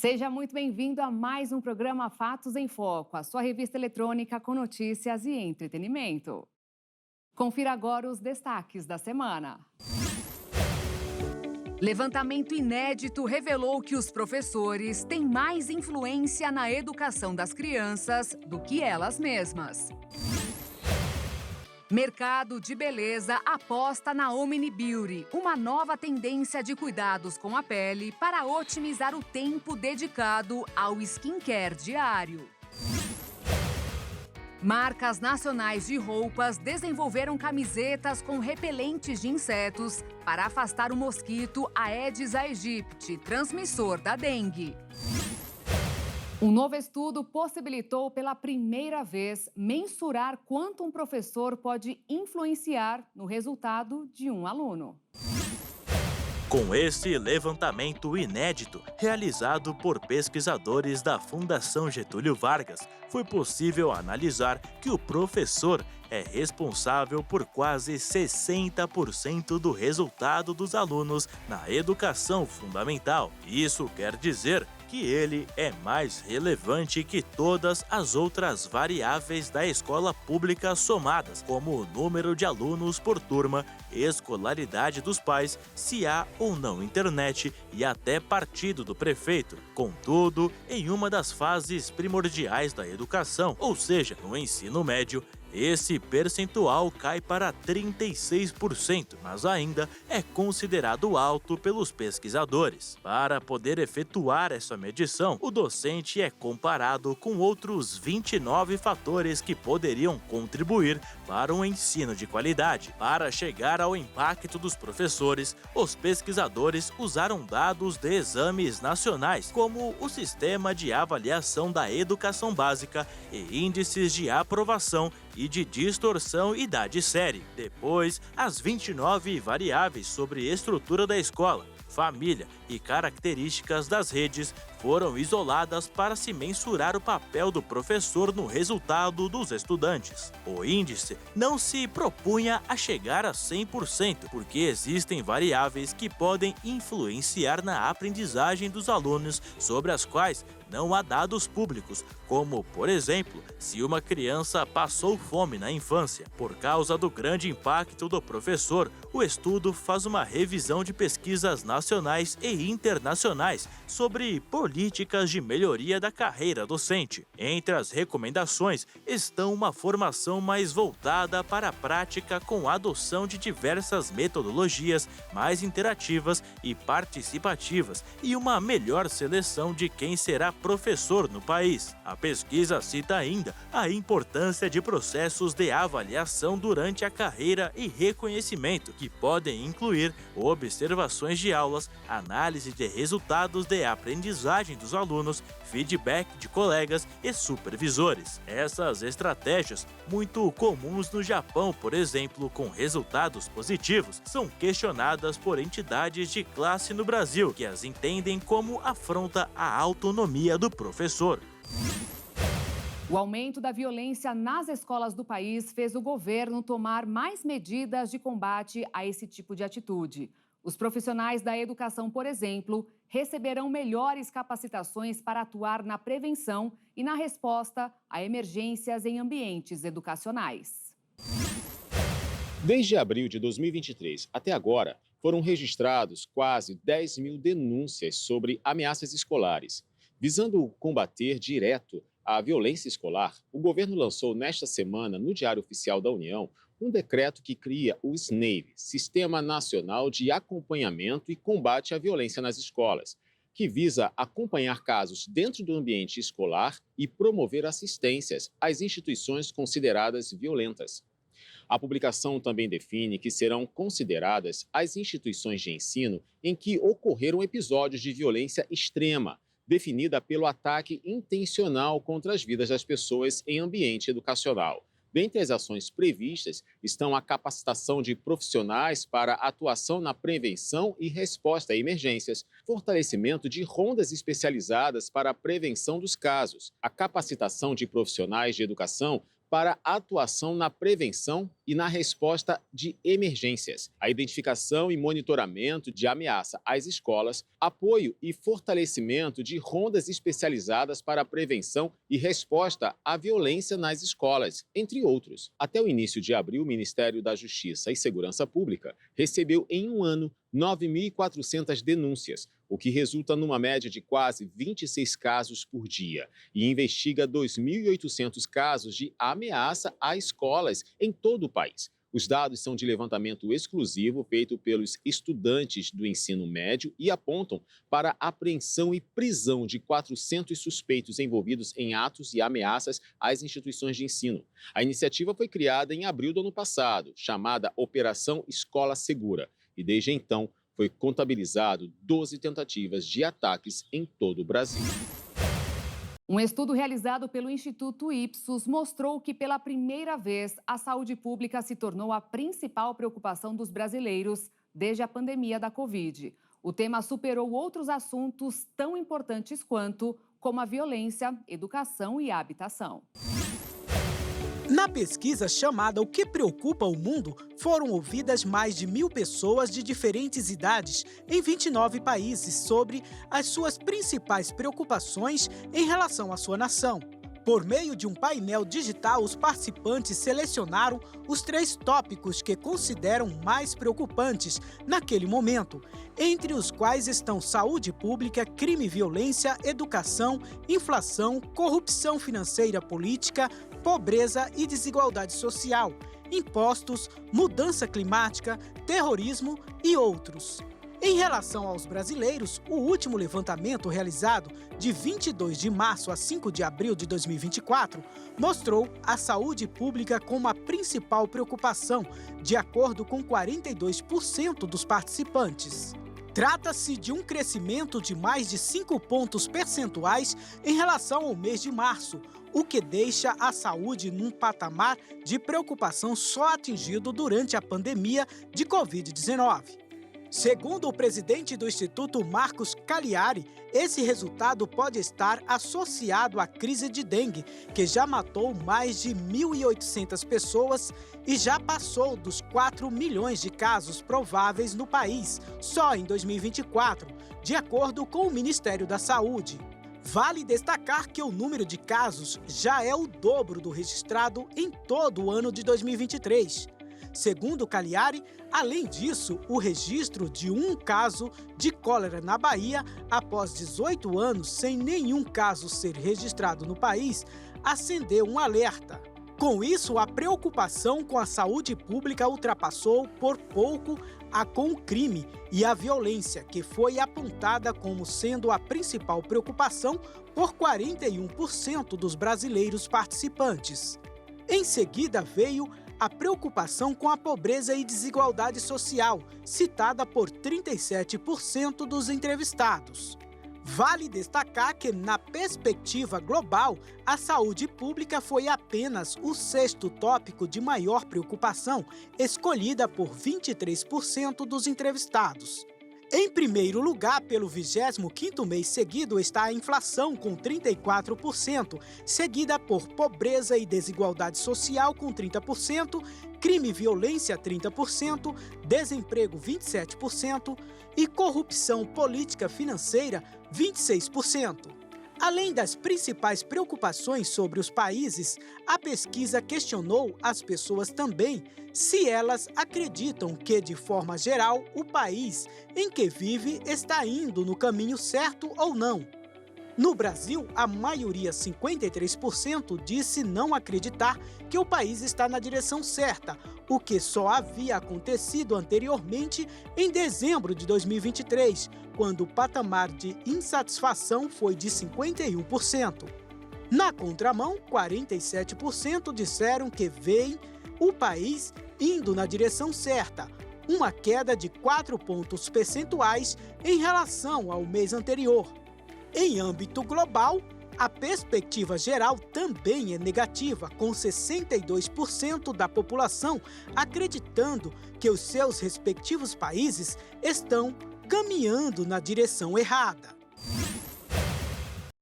Seja muito bem-vindo a mais um programa Fatos em Foco, a sua revista eletrônica com notícias e entretenimento. Confira agora os destaques da semana. Levantamento inédito revelou que os professores têm mais influência na educação das crianças do que elas mesmas. Mercado de beleza aposta na Omni Beauty, uma nova tendência de cuidados com a pele para otimizar o tempo dedicado ao skincare diário. Marcas nacionais de roupas desenvolveram camisetas com repelentes de insetos para afastar o mosquito Aedes aegypti, transmissor da dengue. Um novo estudo possibilitou pela primeira vez mensurar quanto um professor pode influenciar no resultado de um aluno. Com esse levantamento inédito, realizado por pesquisadores da Fundação Getúlio Vargas, foi possível analisar que o professor é responsável por quase 60% do resultado dos alunos na educação fundamental. Isso quer dizer que ele é mais relevante que todas as outras variáveis da escola pública somadas, como o número de alunos por turma, escolaridade dos pais, se há ou não internet e até partido do prefeito. Contudo, em uma das fases primordiais da educação, ou seja, no ensino médio, esse percentual cai para 36%, mas ainda é considerado alto pelos pesquisadores. Para poder efetuar essa medição, o docente é comparado com outros 29 fatores que poderiam contribuir para um ensino de qualidade. Para chegar ao impacto dos professores, os pesquisadores usaram dados de exames nacionais, como o Sistema de Avaliação da Educação Básica e índices de aprovação e de distorção idade série. Depois, as 29 variáveis sobre estrutura da escola, família e características das redes foram isoladas para se mensurar o papel do professor no resultado dos estudantes. O índice não se propunha a chegar a 100%, porque existem variáveis que podem influenciar na aprendizagem dos alunos sobre as quais não há dados públicos, como, por exemplo, se uma criança passou fome na infância. Por causa do grande impacto do professor, o estudo faz uma revisão de pesquisas nacionais e internacionais sobre políticas de melhoria da carreira docente. Entre as recomendações estão uma formação mais voltada para a prática com a adoção de diversas metodologias mais interativas e participativas e uma melhor seleção de quem será professor no país. A pesquisa cita ainda a importância de processos de avaliação durante a carreira e reconhecimento, que podem incluir observações de aulas, análise de resultados de aprendizagem dos alunos, feedback de colegas e supervisores. Essas estratégias, muito comuns no Japão, por exemplo, com resultados positivos, são questionadas por entidades de classe no Brasil, que as entendem como afronta à autonomia do professor. O aumento da violência nas escolas do país fez o governo tomar mais medidas de combate a esse tipo de atitude. Os profissionais da educação, por exemplo, receberão melhores capacitações para atuar na prevenção e na resposta a emergências em ambientes educacionais. Desde abril de 2023 até agora, foram registrados quase 10 mil denúncias sobre ameaças escolares. Visando combater direto a violência escolar, o governo lançou nesta semana, no Diário Oficial da União, um decreto que cria o SNAVE, Sistema Nacional de Acompanhamento e Combate à Violência nas Escolas, que visa acompanhar casos dentro do ambiente escolar e promover assistências às instituições consideradas violentas. A publicação também define que serão consideradas as instituições de ensino em que ocorreram episódios de violência extrema, definida pelo ataque intencional contra as vidas das pessoas em ambiente educacional. Dentre as ações previstas estão a capacitação de profissionais para atuação na prevenção e resposta a emergências, fortalecimento de rondas especializadas para a prevenção dos casos, a capacitação de profissionais de educação para atuação na prevenção e na resposta de emergências, a identificação e monitoramento de ameaça às escolas, apoio e fortalecimento de rondas especializadas para a prevenção e resposta à violência nas escolas, entre outros. Até o início de abril, o Ministério da Justiça e Segurança Pública recebeu em um ano 9.400 denúncias, o que resulta numa média de quase 26 casos por dia, e investiga 2.800 casos de ameaça a escolas em todo o país. Os dados são de levantamento exclusivo feito pelos estudantes do ensino médio e apontam para a apreensão e prisão de 400 suspeitos envolvidos em atos e ameaças às instituições de ensino. A iniciativa foi criada em abril do ano passado, chamada Operação Escola Segura, e desde então foi contabilizado 12 tentativas de ataques em todo o Brasil. Um estudo realizado pelo Instituto Ipsos mostrou que, pela primeira vez, a saúde pública se tornou a principal preocupação dos brasileiros desde a pandemia da Covid. O tema superou outros assuntos tão importantes quanto, como a violência, educação e a habitação. Na pesquisa chamada O que Preocupa o Mundo, foram ouvidas mais de 1.000 pessoas de diferentes idades em 29 países sobre as suas principais preocupações em relação à sua nação. Por meio de um painel digital, os participantes selecionaram os 3 tópicos que consideram mais preocupantes naquele momento, entre os quais estão saúde pública, crime e violência, educação, inflação, corrupção financeira política, pobreza e desigualdade social, impostos, mudança climática, terrorismo e outros. Em relação aos brasileiros, o último levantamento realizado de 22 de março a 5 de abril de 2024 mostrou a saúde pública como a principal preocupação, de acordo com 42% dos participantes. Trata-se de um crescimento de mais de 5 pontos percentuais em relação ao mês de março, o que deixa a saúde num patamar de preocupação só atingido durante a pandemia de Covid-19. Segundo o presidente do Instituto, Marcos Cagliari, esse resultado pode estar associado à crise de dengue, que já matou mais de 1.800 pessoas e já passou dos 4 milhões de casos prováveis no país, só em 2024, de acordo com o Ministério da Saúde. Vale destacar que o número de casos já é o dobro do registrado em todo o ano de 2023. Segundo Cagliari, além disso, o registro de um caso de cólera na Bahia, após 18 anos sem nenhum caso ser registrado no país, acendeu um alerta. Com isso, a preocupação com a saúde pública ultrapassou por pouco a com o crime e a violência, que foi apontada como sendo a principal preocupação por 41% dos brasileiros participantes. Em seguida veio a preocupação com a pobreza e desigualdade social, citada por 37% dos entrevistados. Vale destacar que, na perspectiva global, a saúde pública foi apenas o 6º tópico de maior preocupação, escolhida por 23% dos entrevistados. Em primeiro lugar, pelo 25º mês seguido, está a inflação, com 34%, seguida por pobreza e desigualdade social, com 30%, crime e violência, 30%, desemprego, 27% e corrupção política financeira, 26%. Além das principais preocupações sobre os países, a pesquisa questionou as pessoas também se elas acreditam que, de forma geral, o país em que vive está indo no caminho certo ou não. No Brasil, a maioria, 53%, disse não acreditar que o país está na direção certa, o que só havia acontecido anteriormente em dezembro de 2023, quando o patamar de insatisfação foi de 51%. Na contramão, 47% disseram que veem o país indo na direção certa, uma queda de 4 pontos percentuais em relação ao mês anterior. Em âmbito global, a perspectiva geral também é negativa, com 62% da população acreditando que os seus respectivos países estão caminhando na direção errada.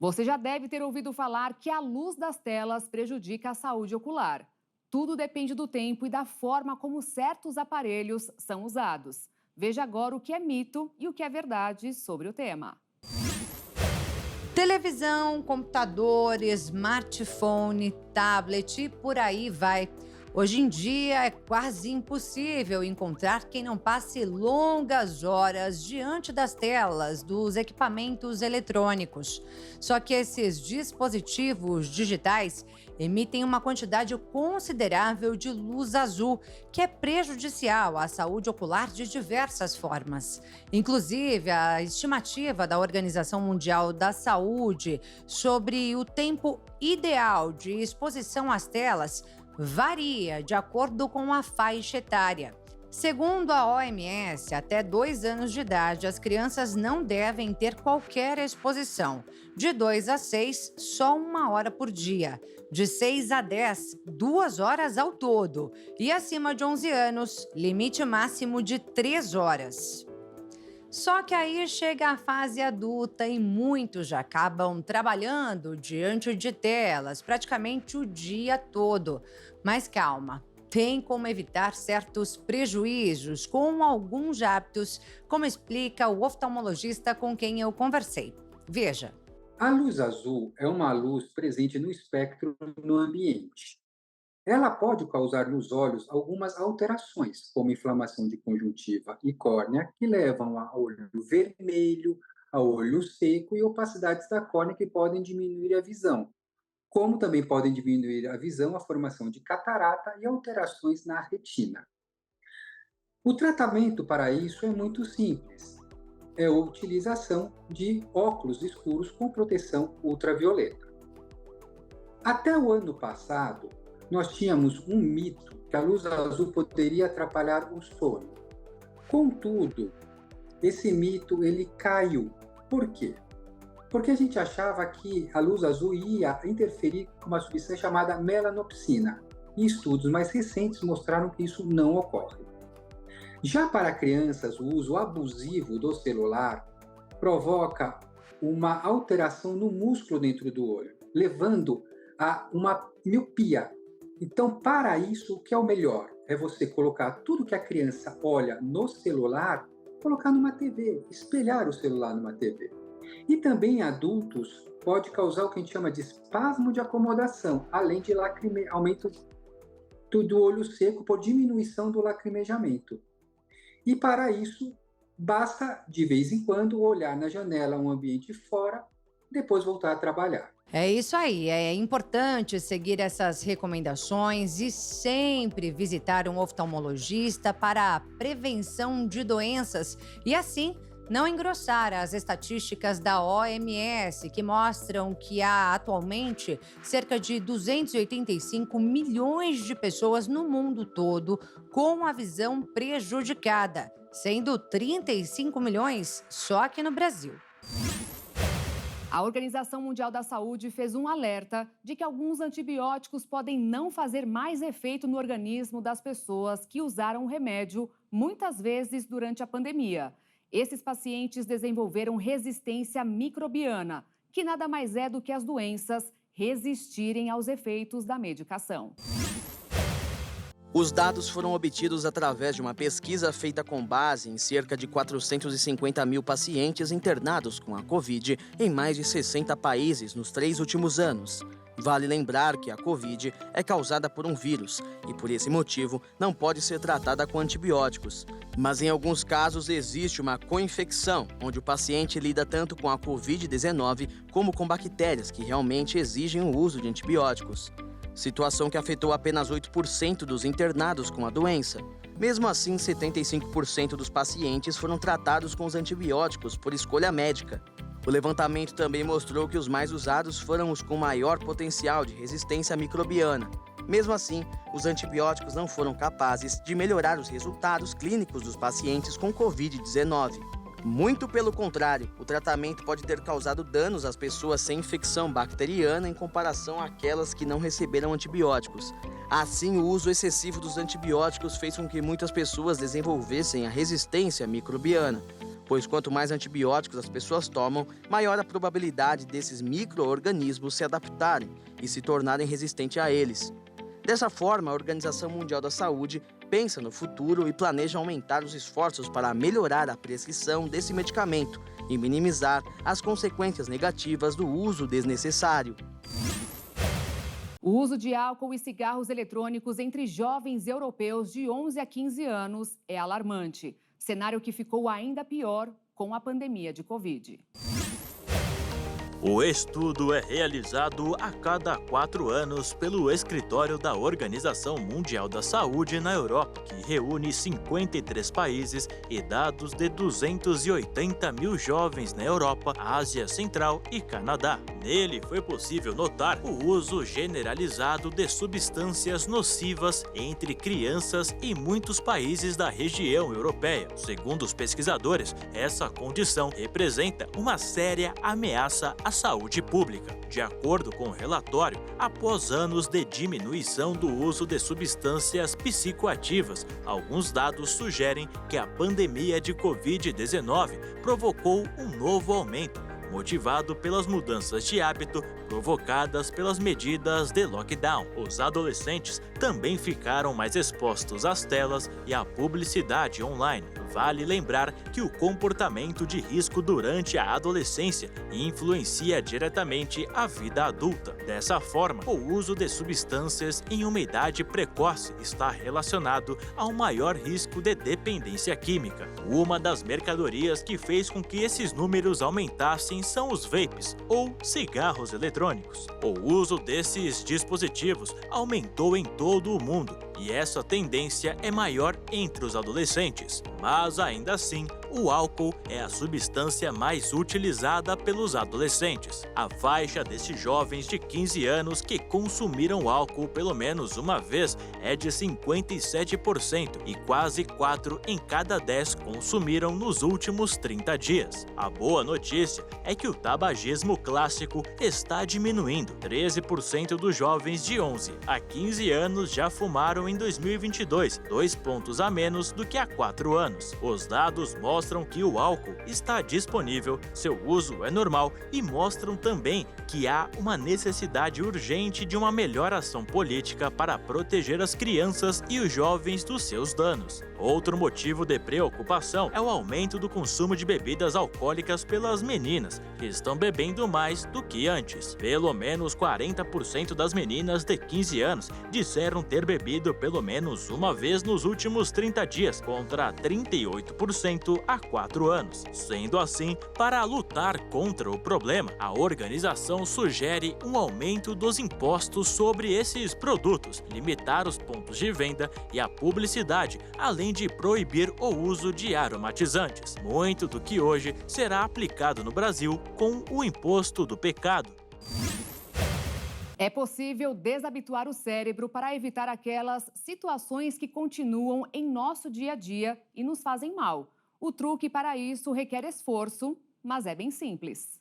Você já deve ter ouvido falar que a luz das telas prejudica a saúde ocular. Tudo depende do tempo e da forma como certos aparelhos são usados. Veja agora o que é mito e o que é verdade sobre o tema. Televisão, computador, smartphone, tablet e por aí vai. Hoje em dia é quase impossível encontrar quem não passe longas horas diante das telas dos equipamentos eletrônicos. Só que esses dispositivos digitais emitem uma quantidade considerável de luz azul, que é prejudicial à saúde ocular de diversas formas. Inclusive, a estimativa da Organização Mundial da Saúde sobre o tempo ideal de exposição às telas varia de acordo com a faixa etária. Segundo a OMS, até 2 anos de idade, as crianças não devem ter qualquer exposição. De 2 a 6, só 1 hora por dia. De 6 a 10, 2 horas ao todo. E acima de 11 anos, limite máximo de 3 horas. Só que aí chega a fase adulta e muitos já acabam trabalhando diante de telas praticamente o dia todo. Mas calma, tem como evitar certos prejuízos com alguns hábitos, como explica o oftalmologista com quem eu conversei. Veja. A luz azul é uma luz presente no espectro no ambiente. Ela pode causar nos olhos algumas alterações, como inflamação de conjuntiva e córnea, que levam a olho vermelho, a olho seco e opacidades da córnea que podem diminuir a visão. Como também podem diminuir a visão a formação de catarata e alterações na retina. O tratamento para isso é muito simples. É a utilização de óculos escuros com proteção ultravioleta. Até o ano passado, nós tínhamos um mito que a luz azul poderia atrapalhar o sono. Contudo, esse mito ele caiu. Por quê? Porque a gente achava que a luz azul ia interferir com uma substância chamada melanopsina. E estudos mais recentes mostraram que isso não ocorre. Já para crianças, o uso abusivo do celular provoca uma alteração no músculo dentro do olho, levando a uma miopia. Então, para isso, o que é o melhor? É você colocar tudo que a criança olha no celular, colocar numa TV, espelhar o celular numa TV. E também em adultos, pode causar o que a gente chama de espasmo de acomodação, além de aumento do olho seco por diminuição do lacrimejamento. E para isso, basta, de vez em quando, olhar na janela um ambiente fora, depois voltar a trabalhar. É isso aí, é importante seguir essas recomendações e sempre visitar um oftalmologista para a prevenção de doenças e assim não engrossar as estatísticas da OMS, que mostram que há atualmente cerca de 285 milhões de pessoas no mundo todo com a visão prejudicada, sendo 35 milhões só aqui no Brasil. A Organização Mundial da Saúde fez um alerta de que alguns antibióticos podem não fazer mais efeito no organismo das pessoas que usaram o remédio, muitas vezes durante a pandemia. Esses pacientes desenvolveram resistência microbiana, que nada mais é do que as doenças resistirem aos efeitos da medicação. Os dados foram obtidos através de uma pesquisa feita com base em cerca de 450 mil pacientes internados com a Covid em mais de 60 países nos 3 últimos anos. Vale lembrar que a Covid é causada por um vírus e, por esse motivo, não pode ser tratada com antibióticos. Mas, em alguns casos, existe uma co-infecção, onde o paciente lida tanto com a Covid-19 como com bactérias que realmente exigem o uso de antibióticos. Situação que afetou apenas 8% dos internados com a doença. Mesmo assim, 75% dos pacientes foram tratados com os antibióticos por escolha médica. O levantamento também mostrou que os mais usados foram os com maior potencial de resistência microbiana. Mesmo assim, os antibióticos não foram capazes de melhorar os resultados clínicos dos pacientes com Covid-19. Muito pelo contrário, o tratamento pode ter causado danos às pessoas sem infecção bacteriana em comparação àquelas que não receberam antibióticos. Assim, o uso excessivo dos antibióticos fez com que muitas pessoas desenvolvessem a resistência microbiana. pois quanto mais antibióticos as pessoas tomam, maior a probabilidade desses micro-organismos se adaptarem e se tornarem resistentes a eles. Dessa forma, a Organização Mundial da Saúde pensa no futuro e planeja aumentar os esforços para melhorar a prescrição desse medicamento e minimizar as consequências negativas do uso desnecessário. O uso de álcool e cigarros eletrônicos entre jovens europeus de 11 a 15 anos é alarmante. Cenário que ficou ainda pior com a pandemia de Covid. O estudo é realizado a cada 4 anos pelo Escritório da Organização Mundial da Saúde na Europa, que reúne 53 países e dados de 280 mil jovens na Europa, Ásia Central e Canadá. Nele foi possível notar o uso generalizado de substâncias nocivas entre crianças em muitos países da região europeia. Segundo os pesquisadores, essa condição representa uma séria ameaça à saúde pública. De acordo com o relatório, após anos de diminuição do uso de substâncias psicoativas, alguns dados sugerem que a pandemia de Covid-19 provocou um novo aumento, motivado pelas mudanças de hábito provocadas pelas medidas de lockdown. Os adolescentes também ficaram mais expostos às telas e à publicidade online. Vale lembrar que o comportamento de risco durante a adolescência influencia diretamente a vida adulta. Dessa forma, o uso de substâncias em uma idade precoce está relacionado a um maior risco de dependência química. Uma das mercadorias que fez com que esses números aumentassem são os vapes, ou cigarros eletrônicos. O uso desses dispositivos aumentou em todo o mundo e essa tendência é maior entre os adolescentes. Mas ainda assim, o álcool é a substância mais utilizada pelos adolescentes. A faixa desses jovens de 15 anos que consumiram álcool pelo menos uma vez é de 57% e quase 4 em cada 10 consumiram nos últimos 30 dias. A boa notícia é que o tabagismo clássico está diminuindo. 13% dos jovens de 11 a 15 anos já fumaram em 2022, 2 pontos a menos do que há 4 anos. Os dados mostram que o álcool está disponível, seu uso é normal e mostram também que há uma necessidade urgente de uma melhor ação política para proteger as crianças e os jovens dos seus danos. Outro motivo de preocupação é o aumento do consumo de bebidas alcoólicas pelas meninas, que estão bebendo mais do que antes. Pelo menos 40% das meninas de 15 anos disseram ter bebido pelo menos uma vez nos últimos 30 dias, contra 38% há 4 anos. Sendo assim, para lutar contra o problema, a organização sugere um aumento dos impostos sobre esses produtos, limitar os pontos de venda e a publicidade, além de proibir o uso de aromatizantes. Muito do que hoje será aplicado no Brasil com o imposto do pecado. É possível desabituar o cérebro para evitar aquelas situações que continuam em nosso dia a dia e nos fazem mal. O truque para isso requer esforço, mas é bem simples.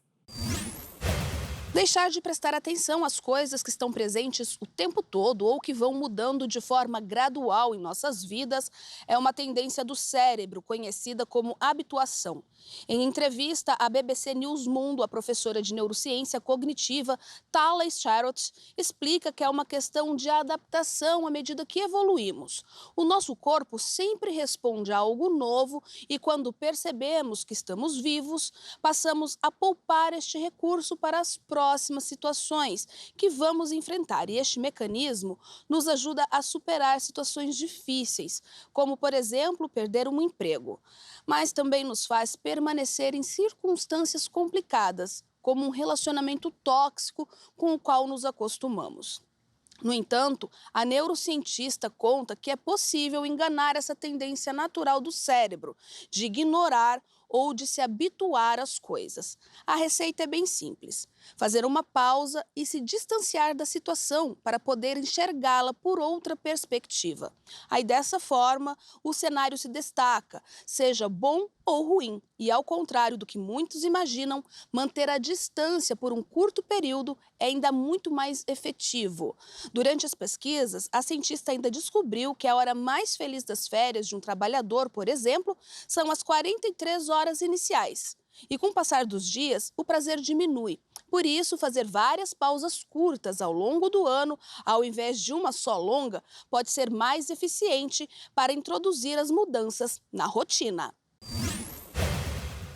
Deixar de prestar atenção às coisas que estão presentes o tempo todo ou que vão mudando de forma gradual em nossas vidas é uma tendência do cérebro, conhecida como habituação. Em entrevista à BBC News Mundo, a professora de neurociência cognitiva Tala Starrott explica que é uma questão de adaptação à medida que evoluímos. O nosso corpo sempre responde a algo novo e quando percebemos que estamos vivos, passamos a poupar este recurso para as próximas situações que vamos enfrentar. E este mecanismo nos ajuda a superar situações difíceis, como, por exemplo, perder um emprego. Mas também nos faz permanecer em circunstâncias complicadas, como um relacionamento tóxico com o qual nos acostumamos. No entanto, a neurocientista conta que é possível enganar essa tendência natural do cérebro de ignorar ou de se habituar às coisas. A receita é bem simples: fazer uma pausa e se distanciar da situação para poder enxergá-la por outra perspectiva. Aí, dessa forma, o cenário se destaca, seja bom ou ruim, E, ao contrário do que muitos imaginam, manter a distância por um curto período é ainda muito mais efetivo. Durante as pesquisas, a cientista ainda descobriu que a hora mais feliz das férias de um trabalhador, por exemplo, são as 43 horas iniciais. E com o passar dos dias, o prazer diminui. Por isso, fazer várias pausas curtas ao longo do ano, ao invés de uma só longa, pode ser mais eficiente para introduzir as mudanças na rotina.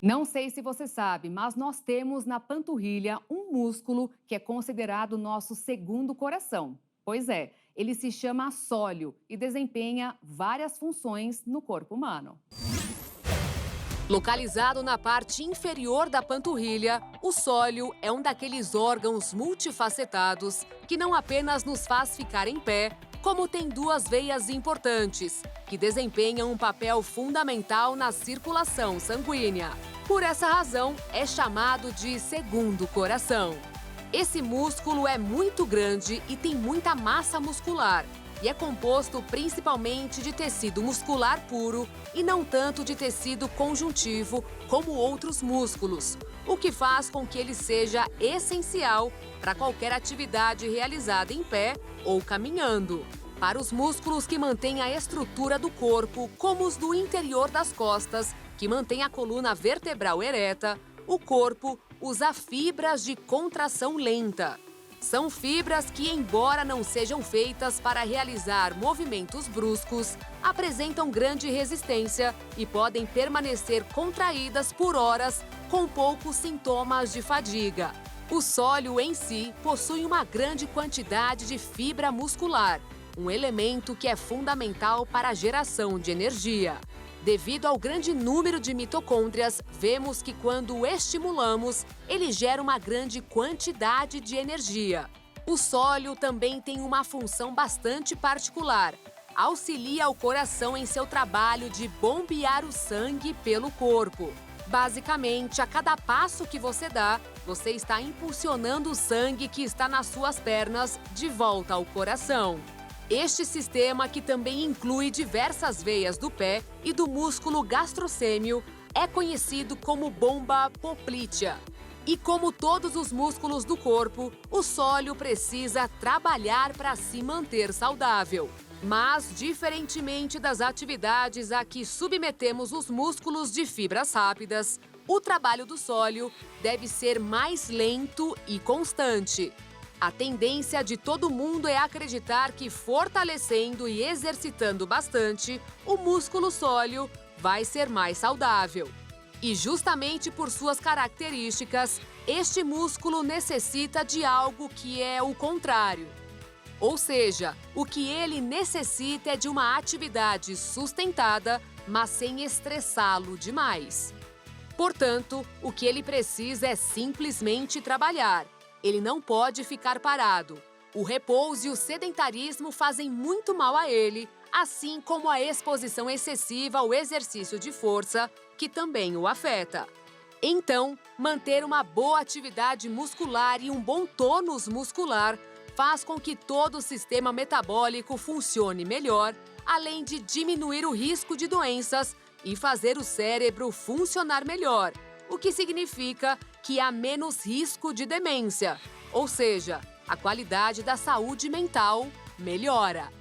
Não sei se você sabe, mas nós temos na panturrilha um músculo que é considerado nosso segundo coração. Pois é, ele se chama sólio e desempenha várias funções no corpo humano. Localizado na parte inferior da panturrilha, o sólio é um daqueles órgãos multifacetados que não apenas nos faz ficar em pé, como tem duas veias importantes, que desempenham um papel fundamental na circulação sanguínea. Por essa razão, é chamado de segundo coração. Esse músculo é muito grande e tem muita massa muscular, e é composto principalmente de tecido muscular puro e não tanto de tecido conjuntivo como outros músculos, o que faz com que ele seja essencial para qualquer atividade realizada em pé ou caminhando. Para os músculos que mantêm a estrutura do corpo, como os do interior das costas, que mantém a coluna vertebral ereta, o corpo usa fibras de contração lenta. São fibras que, embora não sejam feitas para realizar movimentos bruscos, apresentam grande resistência e podem permanecer contraídas por horas com poucos sintomas de fadiga. O sólio em si possui uma grande quantidade de fibra muscular, um elemento que é fundamental para a geração de energia. Devido ao grande número de mitocôndrias, vemos que quando o estimulamos, ele gera uma grande quantidade de energia. O sólio também tem uma função bastante particular. Auxilia o coração em seu trabalho de bombear o sangue pelo corpo. Basicamente, a cada passo que você dá, você está impulsionando o sangue que está nas suas pernas de volta ao coração. Este sistema, que também inclui diversas veias do pé e do músculo gastrocêmio, é conhecido como bomba poplítea. E como todos os músculos do corpo, o sólio precisa trabalhar para se manter saudável. Mas, diferentemente das atividades a que submetemos os músculos de fibras rápidas, o trabalho do sólio deve ser mais lento e constante. A tendência de todo mundo é acreditar que, fortalecendo e exercitando bastante, o músculo sólio vai ser mais saudável. E justamente por suas características, este músculo necessita de algo que é o contrário. Ou seja, o que ele necessita é de uma atividade sustentada, mas sem estressá-lo demais. Portanto, o que ele precisa é simplesmente trabalhar. Ele não pode ficar parado. O repouso e o sedentarismo fazem muito mal a ele, assim como a exposição excessiva ao exercício de força, que também o afeta. Então, manter uma boa atividade muscular e um bom tônus muscular faz com que todo o sistema metabólico funcione melhor, além de diminuir o risco de doenças e fazer o cérebro funcionar melhor, o que significa que há menos risco de demência, ou seja, a qualidade da saúde mental melhora.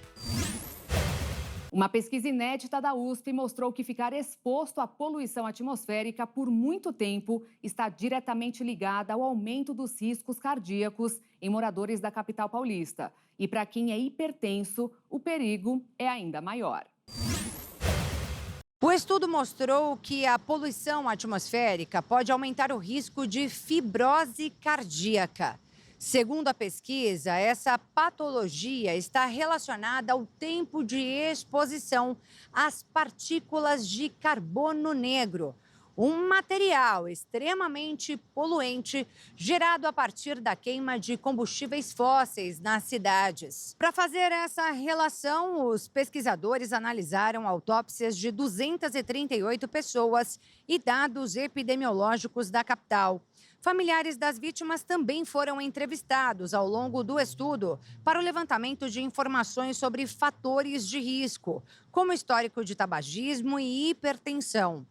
Uma pesquisa inédita da USP mostrou que ficar exposto à poluição atmosférica por muito tempo está diretamente ligada ao aumento dos riscos cardíacos em moradores da capital paulista. E para quem é hipertenso, o perigo é ainda maior. O estudo mostrou que a poluição atmosférica pode aumentar o risco de fibrose cardíaca. Segundo a pesquisa, essa patologia está relacionada ao tempo de exposição às partículas de carbono negro, um material extremamente poluente gerado a partir da queima de combustíveis fósseis nas cidades. Para fazer essa relação, os pesquisadores analisaram autópsias de 238 pessoas e dados epidemiológicos da capital. Familiares das vítimas também foram entrevistados ao longo do estudo para o levantamento de informações sobre fatores de risco, como histórico de tabagismo e hipertensão.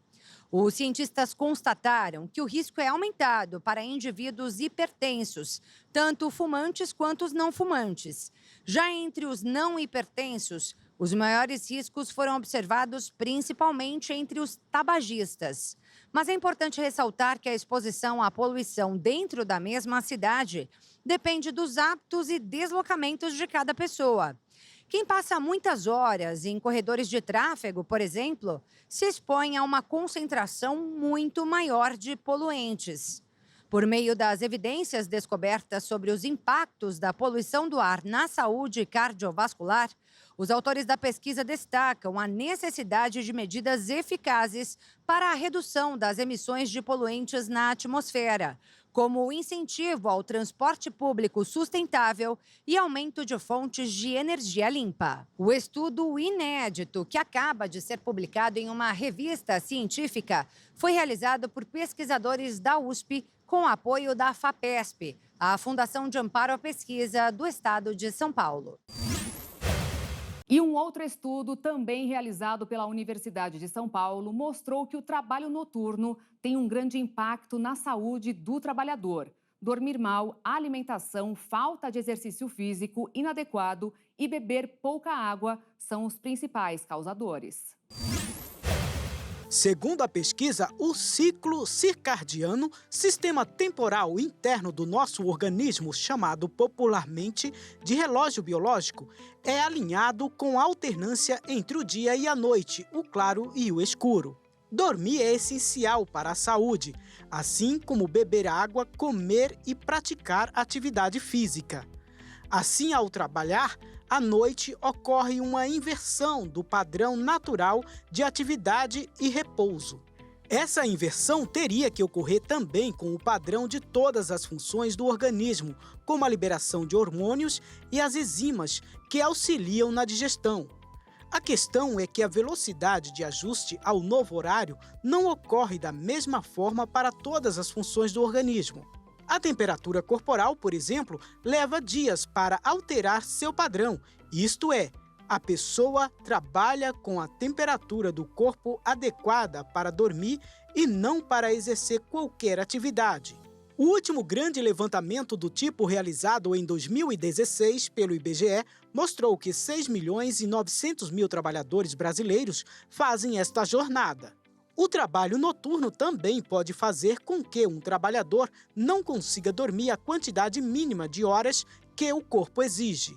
Os cientistas constataram que o risco é aumentado para indivíduos hipertensos, tanto fumantes quanto os não fumantes. Já entre os não hipertensos, os maiores riscos foram observados principalmente entre os tabagistas. Mas é importante ressaltar que a exposição à poluição dentro da mesma cidade depende dos hábitos e deslocamentos de cada pessoa. Quem passa muitas horas em corredores de tráfego, por exemplo, se expõe a uma concentração muito maior de poluentes. Por meio das evidências descobertas sobre os impactos da poluição do ar na saúde cardiovascular, os autores da pesquisa destacam a necessidade de medidas eficazes para a redução das emissões de poluentes na atmosfera, como o incentivo ao transporte público sustentável e aumento de fontes de energia limpa. O estudo inédito, que acaba de ser publicado em uma revista científica, foi realizado por pesquisadores da USP com apoio da FAPESP, a Fundação de Amparo à Pesquisa do Estado de São Paulo. E um outro estudo, também realizado pela Universidade de São Paulo, mostrou que o trabalho noturno tem um grande impacto na saúde do trabalhador. Dormir mal, alimentação, falta de exercício físico inadequado e beber pouca água são os principais causadores. Segundo a pesquisa, o ciclo circadiano, sistema temporal interno do nosso organismo, chamado popularmente de relógio biológico, é alinhado com a alternância entre o dia e a noite, o claro e o escuro. Dormir é essencial para a saúde, assim como beber água, comer e praticar atividade física. Assim, ao trabalhar, à noite ocorre uma inversão do padrão natural de atividade e repouso. Essa inversão teria que ocorrer também com o padrão de todas as funções do organismo, como a liberação de hormônios e as enzimas que auxiliam na digestão. A questão é que a velocidade de ajuste ao novo horário não ocorre da mesma forma para todas as funções do organismo. A temperatura corporal, por exemplo, leva dias para alterar seu padrão, isto é, a pessoa trabalha com a temperatura do corpo adequada para dormir e não para exercer qualquer atividade. O último grande levantamento do tipo realizado em 2016 pelo IBGE mostrou que 6.900.000 trabalhadores brasileiros fazem esta jornada. O trabalho noturno também pode fazer com que um trabalhador não consiga dormir a quantidade mínima de horas que o corpo exige,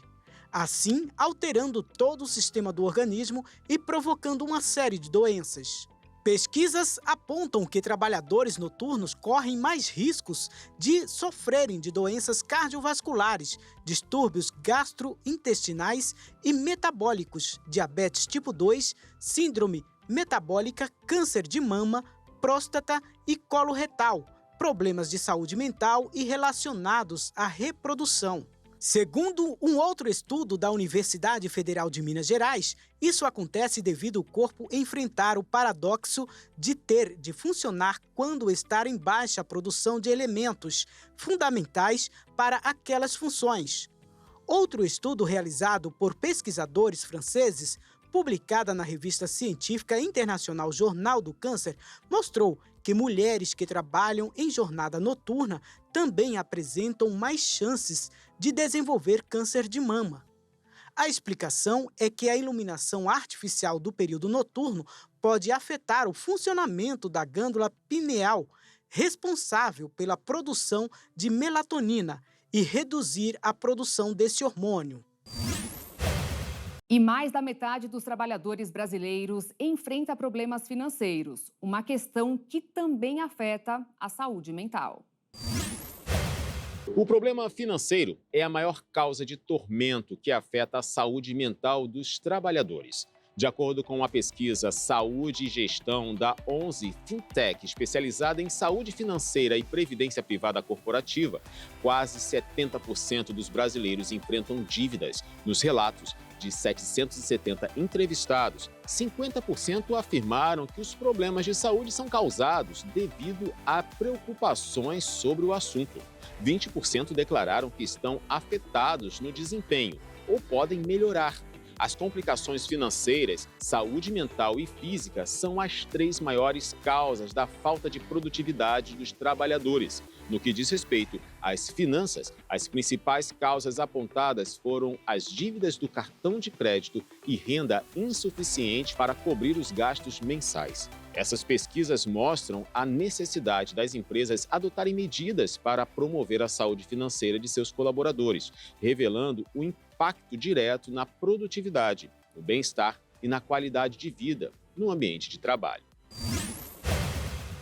assim alterando todo o sistema do organismo e provocando uma série de doenças. Pesquisas apontam que trabalhadores noturnos correm mais riscos de sofrerem de doenças cardiovasculares, distúrbios gastrointestinais e metabólicos, diabetes tipo 2, síndrome metabólica, câncer de mama, próstata e colo retal, problemas de saúde mental e relacionados à reprodução. Segundo um outro estudo da Universidade Federal de Minas Gerais, isso acontece devido ao corpo enfrentar o paradoxo de ter de funcionar quando estar em baixa produção de elementos fundamentais para aquelas funções. Outro estudo realizado por pesquisadores franceses, publicada na revista científica internacional Jornal do Câncer, mostrou que mulheres que trabalham em jornada noturna também apresentam mais chances de desenvolver câncer de mama. A explicação é que a iluminação artificial do período noturno pode afetar o funcionamento da glândula pineal, responsável pela produção de melatonina, e reduzir a produção desse hormônio. E mais da metade dos trabalhadores brasileiros enfrenta problemas financeiros, uma questão que também afeta a saúde mental. O problema financeiro é a maior causa de tormento que afeta a saúde mental dos trabalhadores. De acordo com a pesquisa Saúde e Gestão da 11 Fintech, especializada em saúde financeira e previdência privada corporativa, quase 70% dos brasileiros enfrentam dívidas. Nos relatos de 770 entrevistados, 50% afirmaram que os problemas de saúde são causados devido a preocupações sobre o assunto. 20% declararam que estão afetados no desempenho ou podem melhorar. As complicações financeiras, saúde mental e física são as 3 maiores causas da falta de produtividade dos trabalhadores. No que diz respeito às finanças, as principais causas apontadas foram as dívidas do cartão de crédito e renda insuficiente para cobrir os gastos mensais. Essas pesquisas mostram a necessidade das empresas adotarem medidas para promover a saúde financeira de seus colaboradores, revelando o impacto direto na produtividade, no bem-estar e na qualidade de vida no ambiente de trabalho.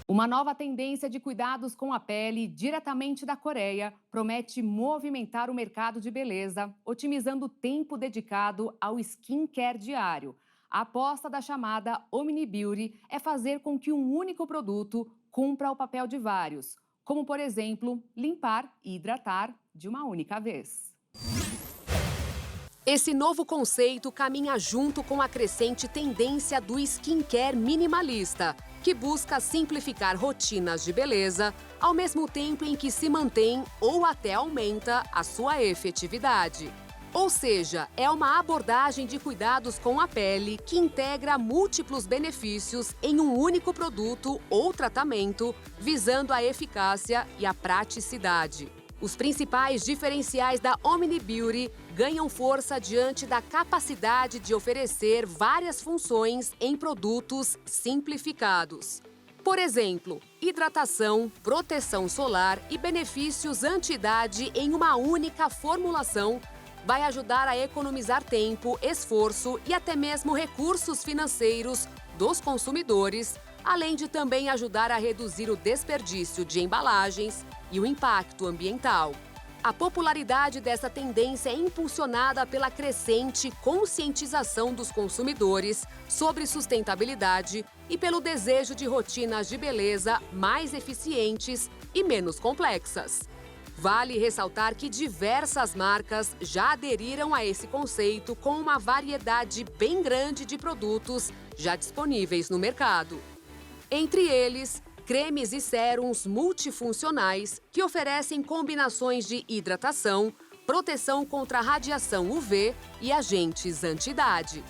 Uma nova tendência de cuidados com a pele, diretamente da Coreia, promete movimentar o mercado de beleza, otimizando o tempo dedicado ao skincare diário. A aposta da chamada Omni Beauty é fazer com que um único produto cumpra o papel de vários, como, por exemplo, limpar e hidratar de uma única vez. Esse novo conceito caminha junto com a crescente tendência do skincare minimalista, que busca simplificar rotinas de beleza, ao mesmo tempo em que se mantém ou até aumenta a sua efetividade. Ou seja, é uma abordagem de cuidados com a pele que integra múltiplos benefícios em um único produto ou tratamento, visando a eficácia e a praticidade. Os principais diferenciais da Omni Beauty ganham força diante da capacidade de oferecer várias funções em produtos simplificados. Por exemplo, hidratação, proteção solar e benefícios anti-idade em uma única formulação vai ajudar a economizar tempo, esforço e até mesmo recursos financeiros dos consumidores, além de também ajudar a reduzir o desperdício de embalagens e o impacto ambiental. A popularidade dessa tendência é impulsionada pela crescente conscientização dos consumidores sobre sustentabilidade e pelo desejo de rotinas de beleza mais eficientes e menos complexas. Vale ressaltar que diversas marcas já aderiram a esse conceito com uma variedade bem grande de produtos já disponíveis no mercado. Entre eles, cremes e sérums multifuncionais que oferecem combinações de hidratação, proteção contra a radiação UV e agentes anti-idade.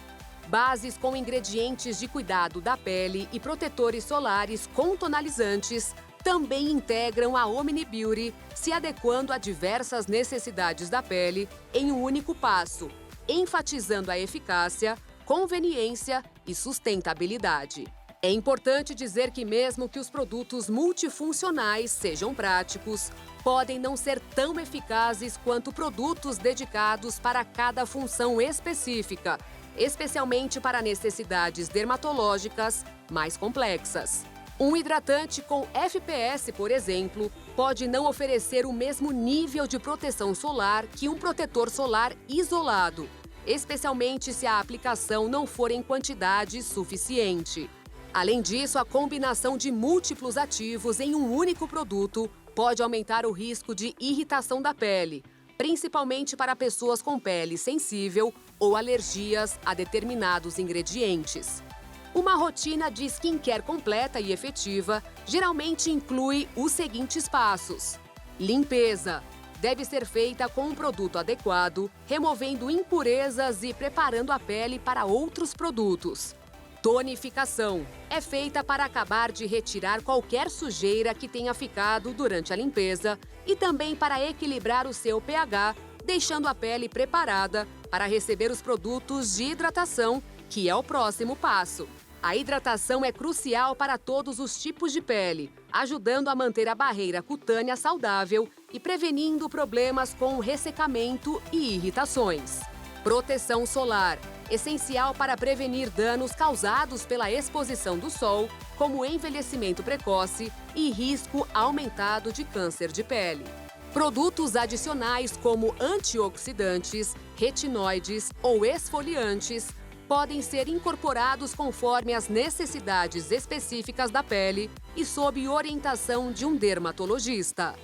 Bases com ingredientes de cuidado da pele e protetores solares com tonalizantes também integram a Omni Beauty, se adequando a diversas necessidades da pele em um único passo, enfatizando a eficácia, conveniência e sustentabilidade. É importante dizer que mesmo que os produtos multifuncionais sejam práticos, podem não ser tão eficazes quanto produtos dedicados para cada função específica, especialmente para necessidades dermatológicas mais complexas. Um hidratante com FPS, por exemplo, pode não oferecer o mesmo nível de proteção solar que um protetor solar isolado, especialmente se a aplicação não for em quantidade suficiente. Além disso, a combinação de múltiplos ativos em um único produto pode aumentar o risco de irritação da pele, principalmente para pessoas com pele sensível ou alergias a determinados ingredientes. Uma rotina de skincare completa e efetiva geralmente inclui os seguintes passos. Limpeza. Deve ser feita com um produto adequado, removendo impurezas e preparando a pele para outros produtos. Tonificação. É feita para acabar de retirar qualquer sujeira que tenha ficado durante a limpeza e também para equilibrar o seu pH, deixando a pele preparada para receber os produtos de hidratação, que é o próximo passo. A hidratação é crucial para todos os tipos de pele, ajudando a manter a barreira cutânea saudável e prevenindo problemas com ressecamento e irritações. Proteção solar. Essencial para prevenir danos causados pela exposição do sol, como envelhecimento precoce e risco aumentado de câncer de pele. Produtos adicionais como antioxidantes, retinoides ou esfoliantes podem ser incorporados conforme as necessidades específicas da pele e sob orientação de um dermatologista.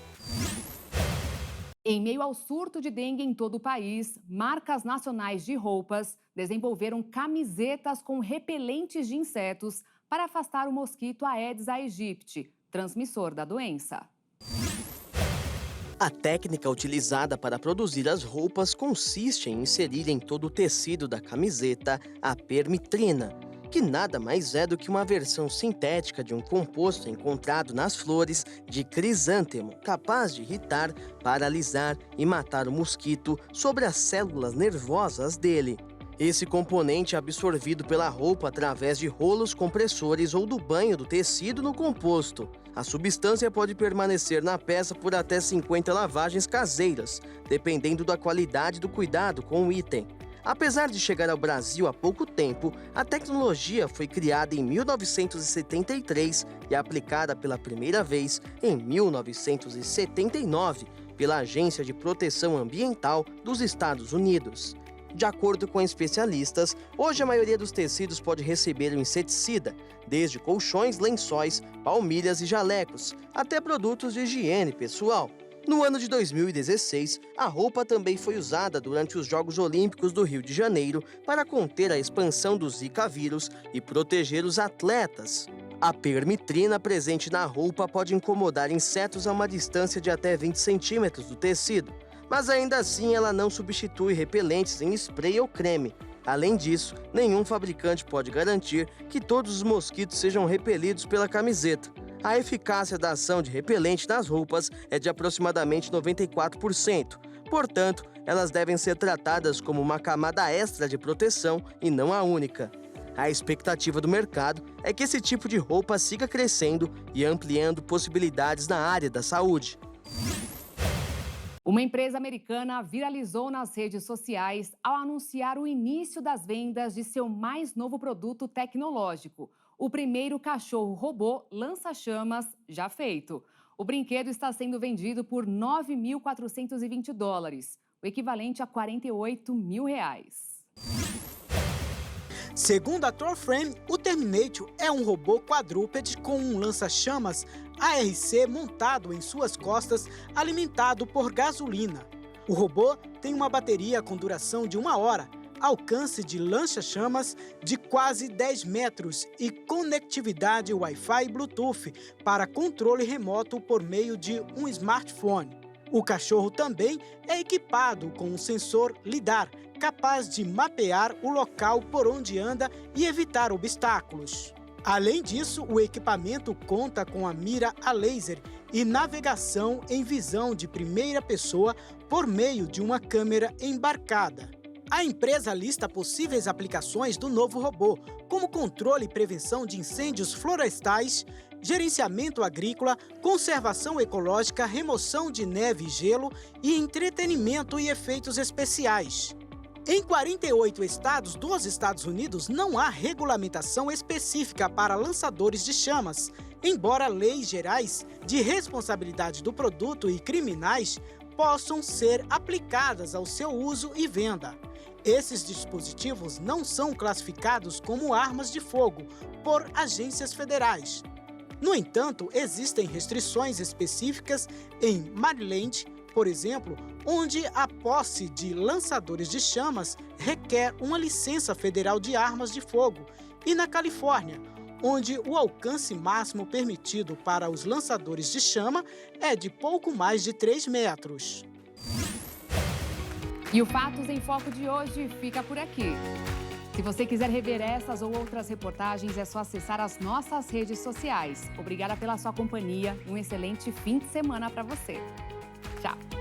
Em meio ao surto de dengue em todo o país, marcas nacionais de roupas desenvolveram camisetas com repelentes de insetos para afastar o mosquito Aedes aegypti, transmissor da doença. A técnica utilizada para produzir as roupas consiste em inserir em todo o tecido da camiseta a permitrina, que nada mais é do que uma versão sintética de um composto encontrado nas flores de crisântemo, capaz de irritar, paralisar e matar o mosquito sobre as células nervosas dele. Esse componente é absorvido pela roupa através de rolos compressores ou do banho do tecido no composto. A substância pode permanecer na peça por até 50 lavagens caseiras, dependendo da qualidade do cuidado com o item. Apesar de chegar ao Brasil há pouco tempo, a tecnologia foi criada em 1973 e aplicada pela primeira vez em 1979 pela Agência de Proteção Ambiental dos Estados Unidos. De acordo com especialistas, hoje a maioria dos tecidos pode receber o inseticida, desde colchões, lençóis, palmilhas e jalecos, até produtos de higiene pessoal. No ano de 2016, a roupa também foi usada durante os Jogos Olímpicos do Rio de Janeiro para conter a expansão do Zika vírus e proteger os atletas. A permitrina presente na roupa pode incomodar insetos a uma distância de até 20 centímetros do tecido, mas ainda assim ela não substitui repelentes em spray ou creme. Além disso, nenhum fabricante pode garantir que todos os mosquitos sejam repelidos pela camiseta. A eficácia da ação de repelente nas roupas é de aproximadamente 94%. Portanto, elas devem ser tratadas como uma camada extra de proteção e não a única. A expectativa do mercado é que esse tipo de roupa siga crescendo e ampliando possibilidades na área da saúde. Uma empresa americana viralizou nas redes sociais ao anunciar o início das vendas de seu mais novo produto tecnológico, o primeiro cachorro robô lança-chamas já feito. O brinquedo está sendo vendido por $9.420, o equivalente a R$48 mil. Segundo a Torframe, o Terminator é um robô quadrúpede com um lança-chamas ARC montado em suas costas, alimentado por gasolina. O robô tem uma bateria com duração de 1 hora, alcance de lança-chamas de quase 10 metros e conectividade Wi-Fi e Bluetooth para controle remoto por meio de um smartphone. O cachorro também é equipado com um sensor LiDAR, capaz de mapear o local por onde anda e evitar obstáculos. Além disso, o equipamento conta com a mira a laser e navegação em visão de primeira pessoa por meio de uma câmera embarcada. A empresa lista possíveis aplicações do novo robô, como controle e prevenção de incêndios florestais, gerenciamento agrícola, conservação ecológica, remoção de neve e gelo e entretenimento e efeitos especiais. Em 48 estados dos Estados Unidos, não há regulamentação específica para lançadores de chamas, embora leis gerais de responsabilidade do produto e criminais possam ser aplicadas ao seu uso e venda. Esses dispositivos não são classificados como armas de fogo por agências federais. No entanto, existem restrições específicas em Maryland, por exemplo, onde a posse de lançadores de chamas requer uma licença federal de armas de fogo, e na Califórnia, onde o alcance máximo permitido para os lançadores de chama é de pouco mais de 3 metros. E o Fatos em Foco de hoje fica por aqui. Se você quiser rever essas ou outras reportagens, é só acessar as nossas redes sociais. Obrigada pela sua companhia e um excelente fim de semana para você. Tchau!